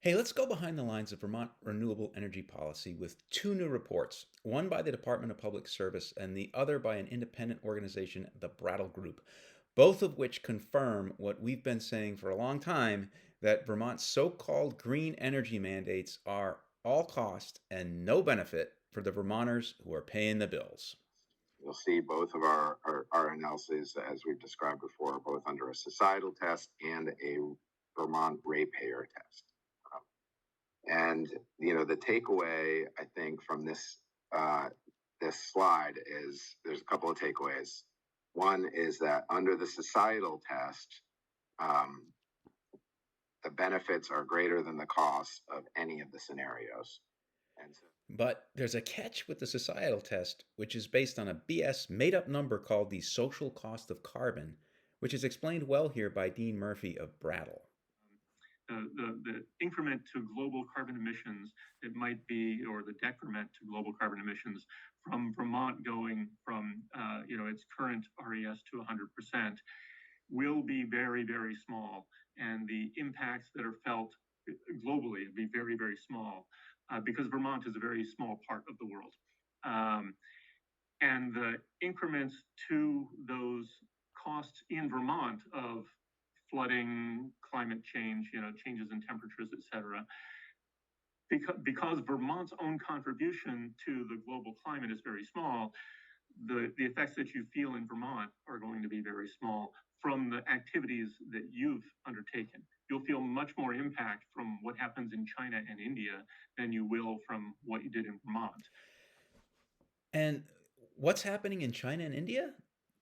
Hey, let's go behind the lines of Vermont renewable energy policy with two new reports, one by the Department of Public Service and the other by an independent organization, the Brattle Group, both of which confirm what we've been saying for a long time that Vermont's so called green energy mandates are all cost and no benefit for the Vermonters who are paying the bills. You'll see both of our analyses, as we've described before, both under a societal test and a Vermont ratepayer test. Um, and the takeaway I think from this slide is there's a couple of takeaways. One is that under the societal test, um, the benefits are greater than the costs of any of the scenarios. And so But there's a catch with the societal test, which is based on a BS made up number called the social cost of carbon, which is explained well here by Dean Murphy of Brattle. The increment to global carbon emissions, it might be, or the decrement to global carbon emissions from Vermont going from its current RES to 100% will be very, very small, and the impacts that are felt globally will be very, very small because Vermont is a very small part of the world. And the increments to those costs in Vermont of flooding, climate change, changes in temperatures, et cetera, because Vermont's own contribution to the global climate is very small, the effects that you feel in Vermont are going to be very small from the activities that you've undertaken. You'll feel much more impact from what happens in China and India than you will from what you did in Vermont. And what's happening in China and India?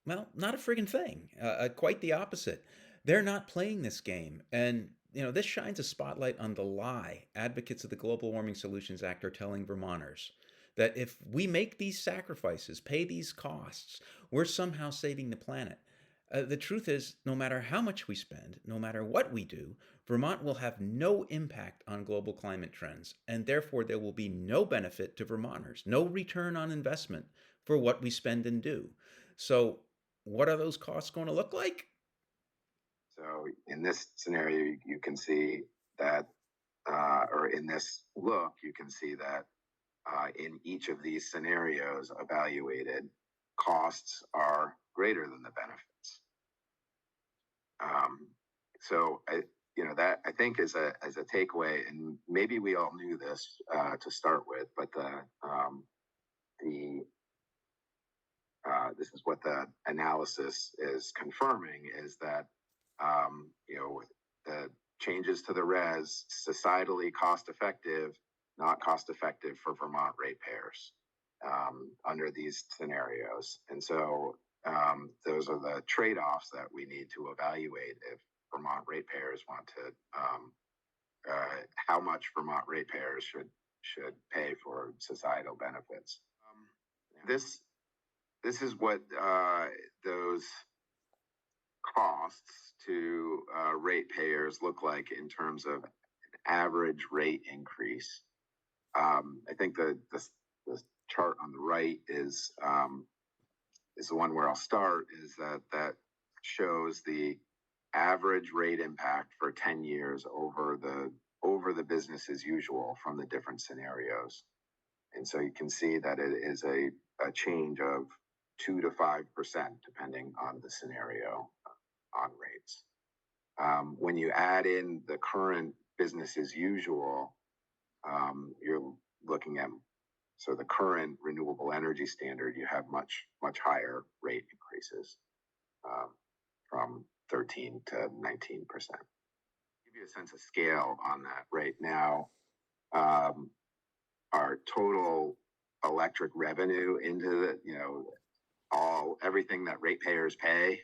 Well, not a friggin' thing. Quite the opposite. They're not playing this game. And, this shines a spotlight on the lie advocates of the Global Warming Solutions Act are telling Vermonters that if we make these sacrifices, pay these costs, we're somehow saving the planet. The truth is, no matter how much we spend, no matter what we do, Vermont will have no impact on global climate trends, and therefore there will be no benefit to Vermonters, no return on investment for what we spend and do. So, what are those costs going to look like? So in this scenario, you can see that, or in this look, you can see that in each of these scenarios evaluated, costs are greater than the benefits. Um, so that I think is a takeaway, and maybe we all knew this to start with, but the this is what the analysis is confirming is that the changes to the res societally cost effective, not cost effective for Vermont ratepayers under these scenarios. And so those are the trade-offs that we need to evaluate if Vermont ratepayers want to, how much Vermont ratepayers should pay for societal benefits. This this is what those costs to ratepayers look like in terms of an average rate increase. I think the chart on the right is the one where I'll start. Is that shows the average rate impact for 10 years over the business as usual from the different scenarios. And so you can see that it is a change of 2 to 5% depending on the scenario on rates. When you add in the current business as usual, you're looking at the current renewable energy standard. You have much higher rate increases from 13 to 19%. Give you a sense of scale on that. Right now, our total electric revenue into the everything that ratepayers pay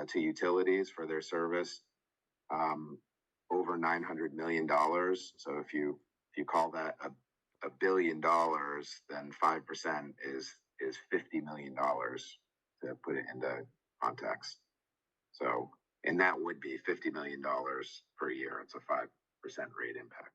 to utilities for their service, over $900 million. So if you call that a $1 billion, then 5% is $50 million to put it into context. So, and that would be $50 million per year. It's a 5% rate impact.